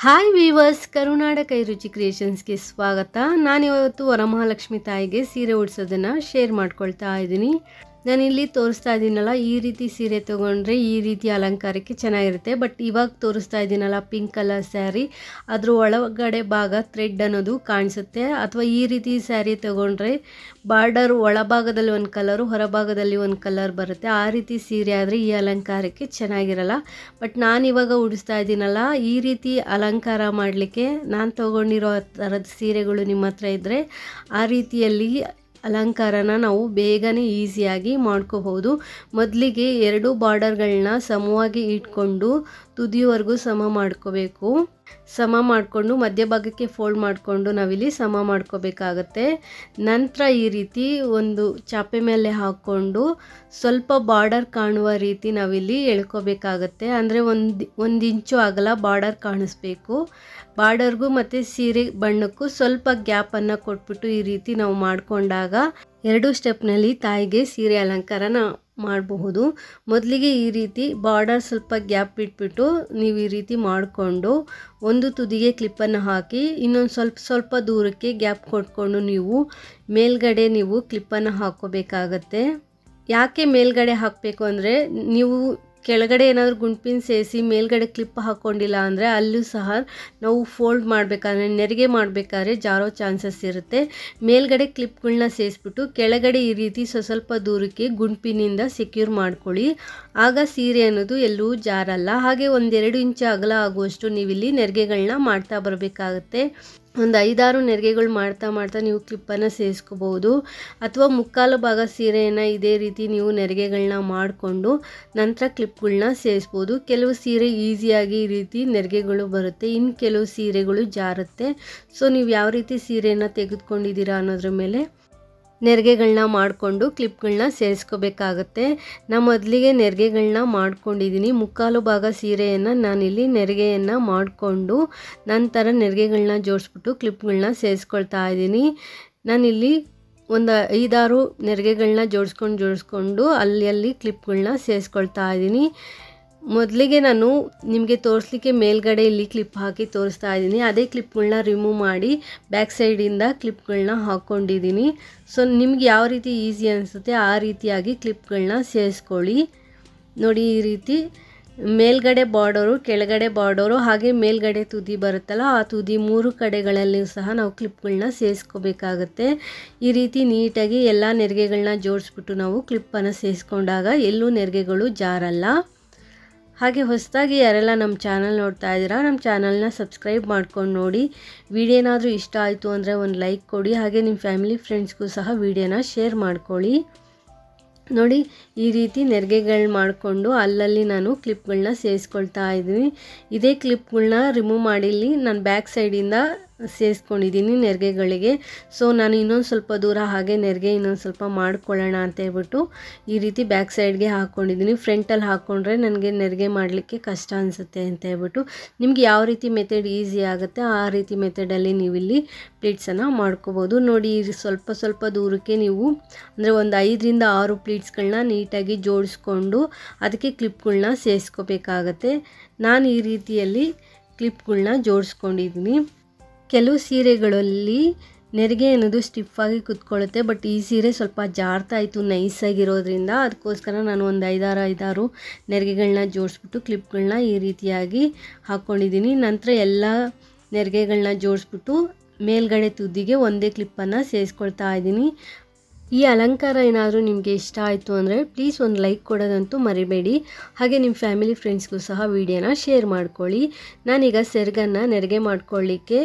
Hi viewers, ಕರುನಾಡ ಕೈ ರುಚಿ ಕ್ರಿಯೇಷನ್ಸ್ಗೆ ಸ್ವಾಗತ. ನಾನಿವತ್ತು ವರಮಹಾಲಕ್ಷ್ಮಿ ತಾಯಿಗೆ ಸೀರೆ ಉಡ್ಸೋದನ್ನು ಶೇರ್ ಮಾಡ್ಕೊಳ್ತಾ ಇದ್ದೀನಿ. ನಾನಿಲ್ಲಿ ತೋರಿಸ್ತಾ ಇದ್ದೀನಲ್ಲ, ಈ ರೀತಿ ಸೀರೆ ತೊಗೊಂಡ್ರೆ ಈ ರೀತಿ ಅಲಂಕಾರಕ್ಕೆ ಚೆನ್ನಾಗಿರುತ್ತೆ. ಬಟ್ ಇವಾಗ ತೋರಿಸ್ತಾ ಇದ್ದೀನಲ್ಲ ಪಿಂಕ್ ಕಲರ್ ಸ್ಯಾರಿ, ಅದ್ರ ಒಳಗಡೆ ಭಾಗ ಥ್ರೆಡ್ ಅನ್ನೋದು ಕಾಣಿಸುತ್ತೆ. ಅಥವಾ ಈ ರೀತಿ ಸ್ಯಾರಿ ತೊಗೊಂಡ್ರೆ ಬಾರ್ಡರ್ ಒಳಭಾಗದಲ್ಲಿ ಒಂದು ಕಲರು, ಹೊರಭಾಗದಲ್ಲಿ ಒಂದು ಕಲರ್ ಬರುತ್ತೆ. ಆ ರೀತಿ ಸೀರೆ ಆದರೆ ಈ ಅಲಂಕಾರಕ್ಕೆ ಚೆನ್ನಾಗಿರಲ್ಲ. ಬಟ್ ನಾನಿವಾಗ ಉಡಿಸ್ತಾ ಇದ್ದೀನಲ್ಲ, ಈ ರೀತಿ ಅಲಂಕಾರ ಮಾಡಲಿಕ್ಕೆ ನಾನು ತೊಗೊಂಡಿರೋ ಥರದ ಸೀರೆಗಳು ನಿಮ್ಮ ಹತ್ರ ಇದ್ದರೆ ಆ ರೀತಿಯಲ್ಲಿ ಅಲಂಕಾರನ ನಾವು ಬೇಗನೆ ಈಸಿಯಾಗಿ ಮಾಡ್ಕೋಬಹುದು. ಮೊದಲಿಗೆ ಎರಡು ಬಾರ್ಡರ್ಗಳನ್ನ ಸಮವಾಗಿ ಇಟ್ಕೊಂಡು ತುದಿವರೆಗೂ ಸಮ ಮಾಡ್ಕೋಬೇಕು. ಸಮ ಮಾಡಿಕೊಂಡು ಮಧ್ಯಭಾಗಕ್ಕೆ ಫೋಲ್ಡ್ ಮಾಡಿಕೊಂಡು ನಾವಿಲ್ಲಿ ಸಮ ಮಾಡ್ಕೋಬೇಕಾಗತ್ತೆ. ನಂತರ ಈ ರೀತಿ ಒಂದು ಚಾಪೆ ಮೇಲೆ ಹಾಕ್ಕೊಂಡು ಸ್ವಲ್ಪ ಬಾರ್ಡರ್ ಕಾಣುವ ರೀತಿ ನಾವಿಲ್ಲಿ ಎಳ್ಕೋಬೇಕಾಗತ್ತೆ. ಅಂದರೆ ಒಂದು ಇಂಚು ಅಗಲ ಬಾರ್ಡರ್ ಕಾಣಿಸ್ಬೇಕು. ಬಾರ್ಡರ್ಗೂ ಮತ್ತು ಸೀರೆ ಬಣ್ಣಕ್ಕೂ ಸ್ವಲ್ಪ ಗ್ಯಾಪನ್ನು ಕೊಟ್ಬಿಟ್ಟು ಈ ರೀತಿ ನಾವು ಮಾಡಿಕೊಂಡಾಗ ಎರಡು ಸ್ಟೆಪ್ನಲ್ಲಿ ತಾಯಿಗೆ ಸೀರೆ ಅಲಂಕಾರನ ಮಾಡಬಹುದು. ಮೊದಲಿಗೆ ಈ ರೀತಿ ಬಾರ್ಡರ್ ಸ್ವಲ್ಪ ಗ್ಯಾಪ್ ಬಿಟ್ಬಿಟ್ಟು ನೀವು ಈ ರೀತಿ ಮಾಡಿಕೊಂಡು ಒಂದು ತುದಿಗೆ ಕ್ಲಿಪ್ಪನ್ನು ಹಾಕಿ ಇನ್ನೊಂದು ಸ್ವಲ್ಪ ದೂರಕ್ಕೆ ಗ್ಯಾಪ್ ಕೊಟ್ಕೊಂಡು ನೀವು ಮೇಲ್ಗಡೆ ನೀವು ಕ್ಲಿಪ್ಪನ್ನು ಹಾಕ್ಕೋಬೇಕಾಗತ್ತೆ. ಯಾಕೆ ಮೇಲ್ಗಡೆ ಹಾಕಬೇಕು ಅಂದರೆ, ನೀವು ಕೆಳಗಡೆ ಏನಾದರೂ ಗುಂಪಿನ ಸೇರಿಸಿ ಮೇಲ್ಗಡೆ ಕ್ಲಿಪ್ ಹಾಕ್ಕೊಂಡಿಲ್ಲ ಅಂದರೆ ಅಲ್ಲೂ ಸಹ ನಾವು ಫೋಲ್ಡ್ ಮಾಡಬೇಕಾದ್ರೆ, ನೆರಿಗೆ ಮಾಡಬೇಕಾದ್ರೆ ಜಾರೋ ಚಾನ್ಸಸ್ ಇರುತ್ತೆ. ಮೇಲ್ಗಡೆ ಕ್ಲಿಪ್ಗಳನ್ನ ಸೇರಿಸ್ಬಿಟ್ಟು ಕೆಳಗಡೆ ಈ ರೀತಿ ಸ್ವಲ್ಪ ದೂರಕ್ಕೆ ಗುಂಪಿನಿಂದ ಸೆಕ್ಯೂರ್ ಮಾಡ್ಕೊಳ್ಳಿ. ಆಗ ಸೀರೆ ಅನ್ನೋದು ಎಲ್ಲೂ ಜಾರಲ್ಲ. ಹಾಗೆ 1-2 ಇಂಚು ಅಗಲ ಆಗುವಷ್ಟು ನೀವಿಲ್ಲಿ ನೆರಿಗೆಗಳನ್ನ ಮಾಡ್ತಾ ಬರಬೇಕಾಗತ್ತೆ. ಒಂದು 5-6 ನೆರಿಗೆಗಳು ಮಾಡ್ತಾ ನೀವು ಕ್ಲಿಪ್ಪನ್ನು ಸೇರಿಸ್ಕೋಬಹುದು. ಅಥವಾ ಮುಕ್ಕಾಲು ಭಾಗ ಸೀರೆಯನ್ನು ಇದೇ ರೀತಿ ನೀವು ನೆರಿಗೆಗಳನ್ನ ಮಾಡಿಕೊಂಡು ನಂತರ ಕ್ಲಿಪ್ಗಳನ್ನ ಸೇರಿಸ್ಬೋದು. ಕೆಲವು ಸೀರೆ ಈಸಿಯಾಗಿ ಈ ರೀತಿ ನೆರಿಗೆಗಳು ಬರುತ್ತೆ, ಇನ್ನು ಕೆಲವು ಸೀರೆಗಳು ಜಾರುತ್ತೆ. ಸೊ ನೀವು ಯಾವ ರೀತಿ ಸೀರೆಯನ್ನು ತೆಗೆದುಕೊಂಡಿದ್ದೀರಾ ಅನ್ನೋದ್ರ ಮೇಲೆ ನೆರಿಗೆಗಳನ್ನ ಮಾಡಿಕೊಂಡು ಕ್ಲಿಪ್ಗಳನ್ನ ಸೇರಿಸ್ಕೋಬೇಕಾಗತ್ತೆ. ನಾನು ಮೊದಲಿಗೆ ನೆರಿಗೆಗಳನ್ನ ಮಾಡ್ಕೊಂಡಿದ್ದೀನಿ. ಮುಕ್ಕಾಲು ಭಾಗ ಸೀರೆಯನ್ನು ನಾನಿಲ್ಲಿ ನೆರಿಗೆಯನ್ನು ಮಾಡಿಕೊಂಡು ನಂತರ ನೆರಿಗೆಗಳನ್ನ ಜೋಡಿಸ್ಬಿಟ್ಟು ಕ್ಲಿಪ್ಗಳನ್ನ ಸೇರಿಸ್ಕೊಳ್ತಾ ಇದ್ದೀನಿ. ನಾನಿಲ್ಲಿ ಒಂದು 5-6 ನೆರಿಗೆಗಳನ್ನ ಜೋಡಿಸ್ಕೊಂಡು ಅಲ್ಲಿ ಕ್ಲಿಪ್ಗಳನ್ನ ಸೇರಿಸ್ಕೊಳ್ತಾ ಇದ್ದೀನಿ. ಮೊದಲಿಗೆ ನಾನು ನಿಮಗೆ ತೋರಿಸ್ಲಿಕ್ಕೆ ಮೇಲ್ಗಡೆ ಇಲ್ಲಿ ಕ್ಲಿಪ್ ಹಾಕಿ ತೋರಿಸ್ತಾ ಇದ್ದೀನಿ. ಅದೇ ಕ್ಲಿಪ್ಗಳನ್ನ ರಿಮೂವ್ ಮಾಡಿ ಬ್ಯಾಕ್ ಸೈಡಿಂದ ಕ್ಲಿಪ್ಗಳನ್ನ ಹಾಕ್ಕೊಂಡಿದ್ದೀನಿ. ಸೊ ನಿಮ್ಗೆ ಯಾವ ರೀತಿ ಈಸಿ ಅನಿಸುತ್ತೆ ಆ ರೀತಿಯಾಗಿ ಕ್ಲಿಪ್ಗಳನ್ನ ಸೇರಿಸ್ಕೊಳ್ಳಿ. ನೋಡಿ, ಈ ರೀತಿ ಮೇಲ್ಗಡೆ ಬಾರ್ಡರು, ಕೆಳಗಡೆ ಬಾರ್ಡರು, ಹಾಗೆ ಮೇಲ್ಗಡೆ ತುದಿ ಬರುತ್ತಲ್ಲ ಆ ತುದಿ 3 ಕಡೆಗಳಲ್ಲಿ ಸಹ ನಾವು ಕ್ಲಿಪ್ಗಳನ್ನ ಸೇರಿಸ್ಕೋಬೇಕಾಗತ್ತೆ. ಈ ರೀತಿ ನೀಟಾಗಿ ಎಲ್ಲ ನೆರಿಗೆಗಳನ್ನ ಜೋಡಿಸ್ಬಿಟ್ಟು ನಾವು ಕ್ಲಿಪ್ಪನ್ನು ಸೇರಿಸ್ಕೊಂಡಾಗ ಎಲ್ಲೂ ನೆರಿಗೆಗಳು ಜಾರಲ್ಲ. ಹಾಗೆ ಹೊಸದಾಗಿ ಯಾರೆಲ್ಲ ನಮ್ಮ ಚಾನಲ್ ನೋಡ್ತಾ ಇದ್ದೀರಾ, ನಮ್ಮ ಚಾನಲ್ನ ಸಬ್ಸ್ಕ್ರೈಬ್ ಮಾಡ್ಕೊಂಡು ನೋಡಿ. ವಿಡಿಯೋ ಏನಾದರೂ ಇಷ್ಟ ಆಯಿತು ಅಂದರೆ ಒಂದು ಲೈಕ್ ಕೊಡಿ. ಹಾಗೆ ನಿಮ್ಮ ಫ್ಯಾಮಿಲಿ ಫ್ರೆಂಡ್ಸ್ಗೂ ಸಹ ವಿಡಿಯೋನ ಶೇರ್ ಮಾಡ್ಕೊಳ್ಳಿ. ನೋಡಿ, ಈ ರೀತಿ ನೆರಿಗೆಗಳು ಮಾಡಿಕೊಂಡು ಅಲ್ಲಲ್ಲಿ ನಾನು ಕ್ಲಿಪ್ಗಳನ್ನ ಸೇರಿಸ್ಕೊಳ್ತಾ ಇದ್ದೀನಿ. ಇದೇ ಕ್ಲಿಪ್ಗಳನ್ನ ರಿಮೂವ್ ಮಾಡಿಲ್ಲಿ ನಾನು ಬ್ಯಾಕ್ ಸೈಡಿಂದ ಸೇರಿಸ್ಕೊಂಡಿದ್ದೀನಿ ನೆರಿಗೆಗಳಿಗೆ. ಸೊ ನಾನು ಇನ್ನೊಂದು ಸ್ವಲ್ಪ ದೂರ ಹಾಗೆ ನೆರಿಗೆ ಇನ್ನೊಂದು ಸ್ವಲ್ಪ ಮಾಡ್ಕೊಳ್ಳೋಣ ಅಂತ ಹೇಳ್ಬಿಟ್ಟು ಈ ರೀತಿ ಬ್ಯಾಕ್ ಸೈಡ್ಗೆ ಹಾಕ್ಕೊಂಡಿದ್ದೀನಿ. ಫ್ರಂಟಲ್ಲಿ ಹಾಕ್ಕೊಂಡ್ರೆ ನನಗೆ ನೆರಿಗೆ ಮಾಡಲಿಕ್ಕೆ ಕಷ್ಟ ಅನಿಸುತ್ತೆ ಅಂತ ಹೇಳ್ಬಿಟ್ಟು ನಿಮ್ಗೆ ಯಾವ ರೀತಿ ಮೆಥಡ್ ಈಸಿ ಆಗುತ್ತೆ ಆ ರೀತಿ ಮೆಥಡಲ್ಲಿ ನೀವಿಲ್ಲಿ ಪ್ಲೀಟ್ಸನ್ನು ಮಾಡ್ಕೋಬೋದು. ನೋಡಿ, ಸ್ವಲ್ಪ ದೂರಕ್ಕೆ ನೀವು ಅಂದರೆ ಒಂದು 5-6 ಪ್ಲೀಟ್ಸ್ಗಳನ್ನ ನೀಟಾಗಿ ಜೋಡಿಸ್ಕೊಂಡು ಅದಕ್ಕೆ ಕ್ಲಿಪ್ಗಳನ್ನ ಸೇರಿಸ್ಕೋಬೇಕಾಗತ್ತೆ. ನಾನು ಈ ರೀತಿಯಲ್ಲಿ ಕ್ಲಿಪ್ಗಳನ್ನ ಜೋಡಿಸ್ಕೊಂಡಿದ್ದೀನಿ. ಕೆಲವು ಸೀರೆಗಳಲ್ಲಿ ನೆರಿಗೆ ಅನ್ನೋದು ಸ್ಟಿಫಾಗಿ ಕುತ್ಕೊಳ್ಳುತ್ತೆ. ಬಟ್ ಈ ಸೀರೆ ಸ್ವಲ್ಪ ಜಾರ್ತಾ ಇತ್ತು ನೈಸಾಗಿರೋದ್ರಿಂದ, ಅದಕ್ಕೋಸ್ಕರ ನಾನು ಒಂದು 5-6 ನೆರಿಗೆಗಳನ್ನ ಜೋಡಿಸ್ಬಿಟ್ಟು ಕ್ಲಿಪ್ಗಳನ್ನ ಈ ರೀತಿಯಾಗಿ ಹಾಕ್ಕೊಂಡಿದ್ದೀನಿ. ನಂತರ ಎಲ್ಲ ನೆರಿಗೆಗಳನ್ನ ಜೋಡಿಸ್ಬಿಟ್ಟು ಮೇಲ್ಗಡೆ ತುದಿಗೆ ಒಂದೇ ಕ್ಲಿಪ್ಪನ್ನು ಸೇರಿಸ್ಕೊಳ್ತಾ ಇದ್ದೀನಿ. ಈ ಅಲಂಕಾರ ಏನಾದರೂ ನಿಮಗೆ ಇಷ್ಟ ಆಯಿತು ಅಂದರೆ ಪ್ಲೀಸ್ ಒಂದು ಲೈಕ್ ಕೊಡೋದಂತೂ ಮರಿಬೇಡಿ. ಹಾಗೆ ನಿಮ್ಮ ಫ್ಯಾಮಿಲಿ ಫ್ರೆಂಡ್ಸ್ಗೂ ಸಹ ವಿಡಿಯೋನ ಶೇರ್ ಮಾಡ್ಕೊಳ್ಳಿ. ನಾನೀಗ ಸೆರಗನ್ನು ನೆರಿಗೆ ಮಾಡ್ಕೊಳ್ಳಿಕ್ಕೆ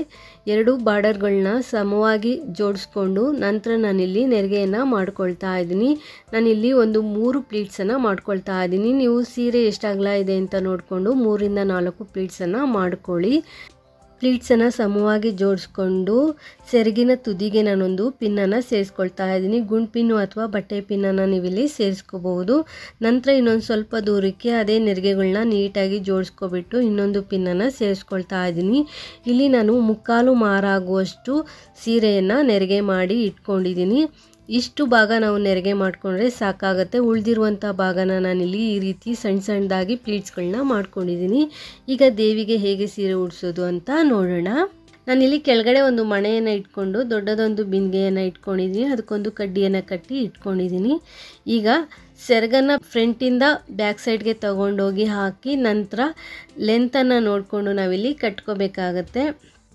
2 ಬಾರ್ಡರ್ಗಳನ್ನ ಸಮವಾಗಿ ಜೋಡಿಸ್ಕೊಂಡು ನಂತರ ನಾನಿಲ್ಲಿ ನೆರಿಗೆಯನ್ನು ಮಾಡ್ಕೊಳ್ತಾ ಇದ್ದೀನಿ. ನಾನಿಲ್ಲಿ ಒಂದು 3 ಪ್ಲೀಟ್ಸನ್ನು ಮಾಡ್ಕೊಳ್ತಾ ಇದ್ದೀನಿ. ನೀವು ಸೀರೆ ಎಷ್ಟು ಅಗಲ ಇದೆ ಅಂತ ನೋಡಿಕೊಂಡು 3-4 ಪ್ಲೀಟ್ಸನ್ನು ಮಾಡ್ಕೊಳ್ಳಿ. ಪ್ಲೀಟ್ಸನ್ನು ಸಮವಾಗಿ ಜೋಡಿಸ್ಕೊಂಡು ಸೆರಗಿನ ತುದಿಗೆ ನಾನೊಂದು ಪಿನ್ನನ್ನು ಸೇರಿಸ್ಕೊಳ್ತಾ ಇದ್ದೀನಿ. ಗುಂಡು ಪಿನ್ನು ಅಥವಾ ಬಟ್ಟೆ ಪಿನ್ನನ್ನು ನೀವಿಲ್ಲಿ ಸೇರಿಸ್ಕೋಬಹುದು. ನಂತರ ಇನ್ನೊಂದು ಸ್ವಲ್ಪ ದೂರಕ್ಕೆ ಅದೇ ನೆರಿಗೆಗಳನ್ನ ನೀಟಾಗಿ ಜೋಡಿಸ್ಕೊಬಿಟ್ಟು ಇನ್ನೊಂದು ಪಿನ್ನನ್ನು ಸೇರಿಸ್ಕೊಳ್ತಾ ಇದ್ದೀನಿ. ಇಲ್ಲಿ ನಾನು ಮುಕ್ಕಾಲು ಮಾರಾಗುವಷ್ಟು ಸೀರೆಯನ್ನು ನೆರಿಗೆ ಮಾಡಿ ಇಟ್ಕೊಂಡಿದ್ದೀನಿ. ಇಷ್ಟು ಭಾಗ ನಾವು ನೆರಿಗೆ ಮಾಡಿಕೊಂಡ್ರೆ ಸಾಕಾಗುತ್ತೆ. ಉಳಿದಿರುವಂಥ ಭಾಗನ ನಾನಿಲ್ಲಿ ಈ ರೀತಿ ಸಣ್ಣ ಸಣ್ಣದಾಗಿ ಪ್ಲೀಟ್ಸ್ಗಳನ್ನ ಮಾಡ್ಕೊಂಡಿದ್ದೀನಿ. ಈಗ ದೇವಿಗೆ ಹೇಗೆ ಸೀರೆ ಉಡಿಸೋದು ಅಂತ ನೋಡೋಣ. ನಾನಿಲ್ಲಿ ಕೆಳಗಡೆ ಒಂದು ಮಣೆಯನ್ನು ಇಟ್ಕೊಂಡು ದೊಡ್ಡದೊಂದು ಬಿಂದಿಗೆಯನ್ನು ಇಟ್ಕೊಂಡಿದ್ದೀನಿ. ಅದಕ್ಕೊಂದು ಕಡ್ಡಿಯನ್ನು ಕಟ್ಟಿ ಇಟ್ಕೊಂಡಿದ್ದೀನಿ. ಈಗ ಸೆರಗನ್ನು ಫ್ರಂಟಿಂದ ಬ್ಯಾಕ್ ಸೈಡ್ಗೆ ತಗೊಂಡೋಗಿ ಹಾಕಿ ನಂತರ ಲೆಂತನ್ನು ನೋಡಿಕೊಂಡು ನಾವಿಲ್ಲಿ ಕಟ್ಕೋಬೇಕಾಗತ್ತೆ.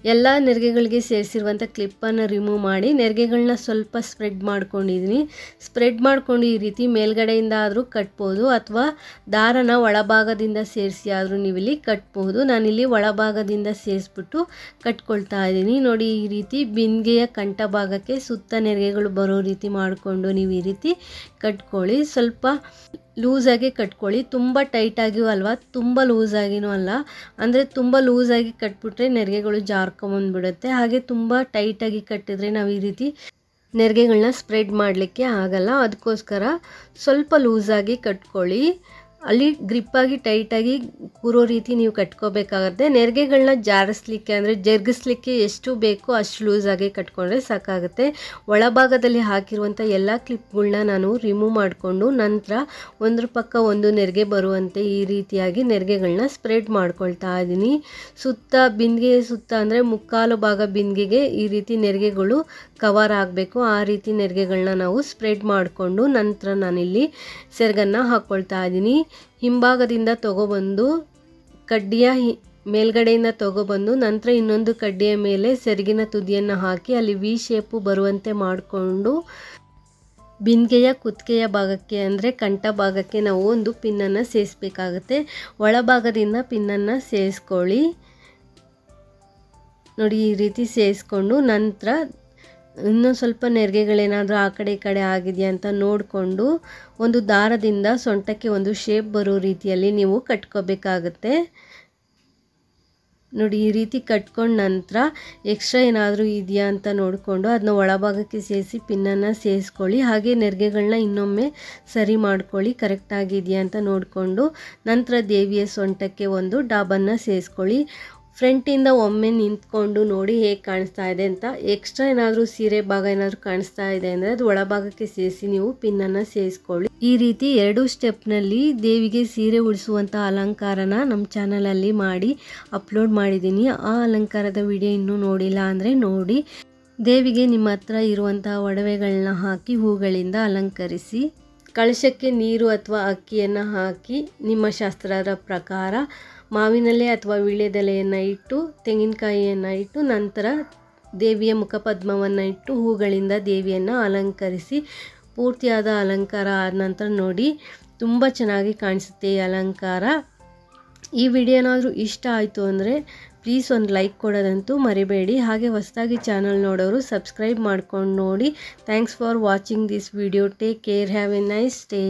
ಎಲ್ಲ ನೆರಿಗೆಗಳಿಗೆ ಸೇರಿಸಿರುವಂಥ ಕ್ಲಿಪ್ಪನ್ನು ರಿಮೂವ್ ಮಾಡಿ ನೆರಿಗೆಗಳನ್ನ ಸ್ವಲ್ಪ ಸ್ಪ್ರೆಡ್ ಮಾಡ್ಕೊಂಡಿದ್ದೀನಿ. ಸ್ಪ್ರೆಡ್ ಮಾಡ್ಕೊಂಡು ಈ ರೀತಿ ಮೇಲ್ಗಡೆಯಿಂದ ಆದರೂ ಕಟ್ಬೋದು ಅಥವಾ ದಾರನ ಒಳಭಾಗದಿಂದ ಸೇರಿಸಿ ಆದರೂ ನೀವಿಲ್ಲಿ ಕಟ್ಬೋದು. ನಾನಿಲ್ಲಿ ಒಳಭಾಗದಿಂದ ಸೇರಿಸ್ಬಿಟ್ಟು ಕಟ್ಕೊಳ್ತಾ ಇದ್ದೀನಿ. ನೋಡಿ, ಈ ರೀತಿ ಬಿಂದಿಗೆಯ ಕಂಠ ಭಾಗಕ್ಕೆ ಸುತ್ತ ನೆರಿಗೆಗಳು ಬರೋ ರೀತಿ ಮಾಡಿಕೊಂಡು ನೀವು ಈ ರೀತಿ ಕಟ್ಕೊಳ್ಳಿ. ಸ್ವಲ್ಪ ಲೂಸಾಗಿ ಕಟ್ಕೊಳ್ಳಿ, ತುಂಬ ಟೈಟಾಗಿಯೂ ಅಲ್ವಾ ತುಂಬ ಲೂಸಾಗಿನೂ ಅಲ್ಲ. ಅಂದರೆ ತುಂಬ ಲೂಸಾಗಿ ಕಟ್ಬಿಟ್ರೆ ನೆರಿಗೆಗಳು ಜಾರ್ಕೊಂಬಂದ್ಬಿಡುತ್ತೆ. ಹಾಗೆ ತುಂಬ ಟೈಟಾಗಿ ಕಟ್ಟಿದ್ರೆ ನಾವು ಈ ರೀತಿ ನೆರಿಗೆಗಳನ್ನ ಸ್ಪ್ರೆಡ್ ಮಾಡಲಿಕ್ಕೆ ಆಗಲ್ಲ. ಅದಕ್ಕೋಸ್ಕರ ಸ್ವಲ್ಪ ಲೂಸಾಗಿ ಕಟ್ಕೊಳ್ಳಿ. ಅಲ್ಲಿ ಗ್ರಿಪ್ಪಾಗಿ ಟೈಟಾಗಿ ಕೂರೋ ರೀತಿ ನೀವು ಕಟ್ಕೋಬೇಕಾಗತ್ತೆ. ನೆರಿಗೆಗಳನ್ನ ಜಾರಿಸ್ಲಿಕ್ಕೆ ಅಂದರೆ ಜರುಗಿಸ್ಲಿಕ್ಕೆ ಎಷ್ಟು ಬೇಕೋ ಅಷ್ಟು ಲೂಸಾಗಿ ಕಟ್ಕೊಂಡ್ರೆ ಸಾಕಾಗುತ್ತೆ. ಒಳಭಾಗದಲ್ಲಿ ಹಾಕಿರುವಂಥ ಎಲ್ಲ ಕ್ಲಿಪ್ಗಳನ್ನ ನಾನು ರಿಮೂವ್ ಮಾಡಿಕೊಂಡು ನಂತರ ಒಂದ್ರ ಪಕ್ಕ ಒಂದು ನೆರಿಗೆ ಬರುವಂತೆ ಈ ರೀತಿಯಾಗಿ ನೆರಿಗೆಗಳನ್ನ ಸ್ಪ್ರೆಡ್ ಮಾಡ್ಕೊಳ್ತಾ ಇದ್ದೀನಿ. ಸುತ್ತ ಬಿಂದಿಗೆ ಸುತ್ತ ಅಂದರೆ ಮುಕ್ಕಾಲು ಭಾಗ ಬಿಂದಿಗೆಗೆ ಈ ರೀತಿ ನೆರಿಗೆಗಳು ಕವರ್ ಆಗಬೇಕು. ಆ ರೀತಿ ನೆರಿಗೆಗಳನ್ನ ನಾವು ಸ್ಪ್ರೆಡ್ ಮಾಡಿಕೊಂಡು ನಂತರ ನಾನಿಲ್ಲಿ ಸೆರಗನ್ನು ಹಾಕ್ಕೊಳ್ತಾ ಇದ್ದೀನಿ. ಹಿಂಭಾಗದಿಂದ ತಗೊಬಂದು ಕಡ್ಡಿಯ ಮೇಲ್ಗಡೆಯಿಂದ ತಗೊಬಂದು ನಂತರ ಇನ್ನೊಂದು ಕಡ್ಡಿಯ ಮೇಲೆ ಸೆರಗಿನ ತುದಿಯನ್ನು ಹಾಕಿ ಅಲ್ಲಿ ವಿ ಶೇಪು ಬರುವಂತೆ ಮಾಡಿಕೊಂಡು ಬಿಂದಿಗೆಯ ಕುತ್ತಿಗೆಯ ಭಾಗಕ್ಕೆ ಅಂದರೆ ಕಂಠ ಭಾಗಕ್ಕೆ ನಾವು ಒಂದು ಪಿನ್ನನ್ನು ಸೇರಿಸಬೇಕಾಗುತ್ತೆ. ಒಳಭಾಗದಿಂದ ಪಿನ್ನನ್ನು ಸೇರಿಸ್ಕೊಳ್ಳಿ. ನೋಡಿ, ಈ ರೀತಿ ಸೇರಿಸ್ಕೊಂಡು ನಂತರ ಇನ್ನೊಂದು ಸ್ವಲ್ಪ ನೆರಿಗೆಗಳೇನಾದರೂ ಆ ಕಡೆ ಈ ಕಡೆ ಆಗಿದೆಯಾ ಅಂತ ನೋಡಿಕೊಂಡು ಒಂದು ದಾರದಿಂದ ಸೊಂಟಕ್ಕೆ ಒಂದು ಶೇಪ್ ಬರೋ ರೀತಿಯಲ್ಲಿ ನೀವು ಕಟ್ಕೋಬೇಕಾಗತ್ತೆ. ನೋಡಿ, ಈ ರೀತಿ ಕಟ್ಕೊಂಡು ನಂತರ ಎಕ್ಸ್ಟ್ರಾ ಏನಾದರೂ ಇದೆಯಾ ಅಂತ ನೋಡಿಕೊಂಡು ಅದನ್ನ ಒಳಭಾಗಕ್ಕೆ ಸೇರಿಸಿ ಪಿನ್ನನ್ನು ಸೇರಿಸ್ಕೊಳ್ಳಿ. ಹಾಗೆ ನೆರಿಗೆಗಳನ್ನ ಇನ್ನೊಮ್ಮೆ ಸರಿ ಮಾಡ್ಕೊಳ್ಳಿ, ಕರೆಕ್ಟಾಗಿದೆಯಾ ಅಂತ ನೋಡಿಕೊಂಡು ನಂತರ ದೇವಿಯ ಸೊಂಟಕ್ಕೆ ಒಂದು ಡಾಬನ್ನು ಸೇರಿಸ್ಕೊಳ್ಳಿ. ಫ್ರಂಟಿಂದ ಒಮ್ಮೆ ನಿಂತ್ಕೊಂಡು ನೋಡಿ ಹೇಗೆ ಕಾಣಿಸ್ತಾ ಇದೆ ಅಂತ. ಎಕ್ಸ್ಟ್ರಾ ಏನಾದರೂ ಸೀರೆ ಭಾಗ ಏನಾದರೂ ಕಾಣಿಸ್ತಾ ಇದೆ ಅಂದರೆ ಅದು ಒಳಭಾಗಕ್ಕೆ ಸೇರಿಸಿ ನೀವು ಪಿನ್ನನ್ನು ಸೇರಿಸ್ಕೊಳ್ಳಿ. ಈ ರೀತಿ 2 ಸ್ಟೆಪ್ನಲ್ಲಿ ದೇವಿಗೆ ಸೀರೆ ಉಡಿಸುವಂಥ ಅಲಂಕಾರನ ನಮ್ಮ ಚಾನಲಲ್ಲಿ ಮಾಡಿ ಅಪ್ಲೋಡ್ ಮಾಡಿದ್ದೀನಿ. ಆ ಅಲಂಕಾರದ ವಿಡಿಯೋ ಇನ್ನೂ ನೋಡಿಲ್ಲ ಅಂದರೆ ನೋಡಿ. ದೇವಿಗೆ ನಿಮ್ಮ ಹತ್ರ ಇರುವಂಥ ಒಡವೆಗಳನ್ನ ಹಾಕಿ ಹೂಗಳಿಂದ ಅಲಂಕರಿಸಿ ಕಳಶಕ್ಕೆ ನೀರು ಅಥವಾ ಅಕ್ಕಿಯನ್ನು ಹಾಕಿ ನಿಮ್ಮ ಶಾಸ್ತ್ರದ ಪ್ರಕಾರ ಮಾವಿನೆಲೆ ಅಥವಾ ವೀಳ್ಯದೆಲೆಯನ್ನು ಇಟ್ಟು ತೆಂಗಿನಕಾಯಿಯನ್ನು ಇಟ್ಟು ನಂತರ ದೇವಿಯ ಮುಖಪದ್ಮವನ್ನು ಇಟ್ಟು ಹೂಗಳಿಂದ ದೇವಿಯನ್ನು ಅಲಂಕರಿಸಿ ಪೂರ್ತಿಯಾದ ಅಲಂಕಾರ ಆದ ನಂತರ ನೋಡಿ ತುಂಬ ಚೆನ್ನಾಗಿ ಕಾಣಿಸುತ್ತೆ ಈ ಅಲಂಕಾರ. ಈ ವಿಡಿಯೋ ಏನಾದರೂ ಇಷ್ಟ ಆಯಿತು ಅಂದರೆ ಪ್ಲೀಸ್ ಒಂದು ಲೈಕ್ ಕೊಡೋದಂತೂ ಮರಿಬೇಡಿ. ಹಾಗೆ ಹೊಸದಾಗಿ ಚಾನಲ್ ನೋಡೋರು ಸಬ್ಸ್ಕ್ರೈಬ್ ಮಾಡ್ಕೊಂಡು ನೋಡಿ. Thanks for watching this video. Take care. Have A nice day.